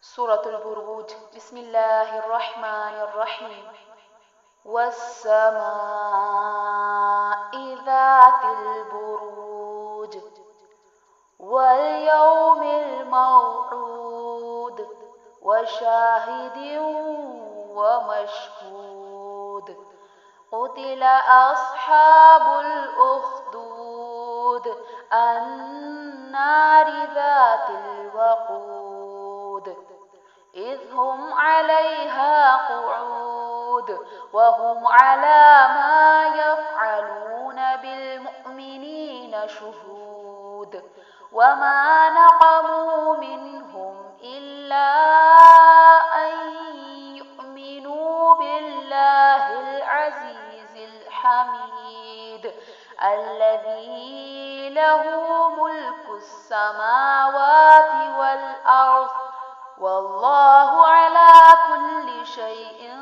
سورة البروج. بسم الله الرحمن الرحيم. والسماء ذات البروج واليوم الموعود وشاهد ومشهود. قتل أصحاب الأخدود النار ذات الوقود إذ هم عليها قعود وهم على ما يفعلون بالمؤمنين شهود. وما نقموا منهم إلا أن يؤمنوا بالله العزيز الحميد الذي له ملك السماوات والأرض والله على كل شيء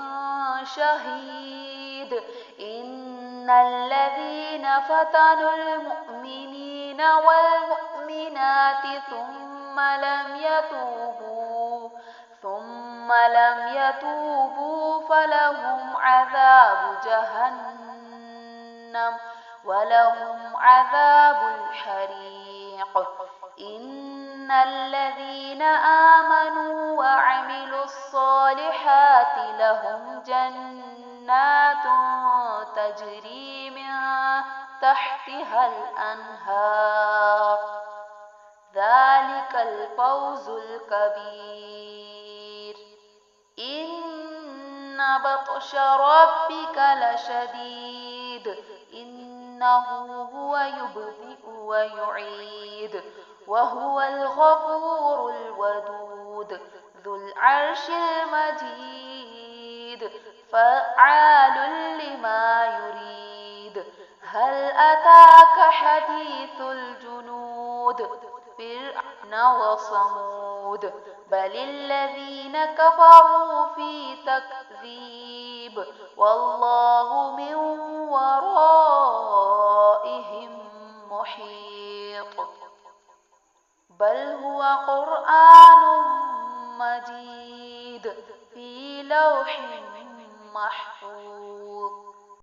شهيد. إن الذين فتنوا المؤمنين والمؤمنات ثم لم يتوبوا فلهم عذاب جهنم ولهم عذاب الحريق. إن الذين آمنوا وعملوا الصالحات لهم جنات تجري من تحتها الأنهار ذلك الفوز الكبير. إن بطش ربك لشديد إنه هو يبدئ ويعيد وهو الغفور الودود ذو العرش المجيد فعال لما يريد. هل أتاك حديث الجنود فرعون وصمود بل الذين كفروا في تكذيب والله من ورائهم محيط. بل هو قرآن مجيد في لوح محفوظ.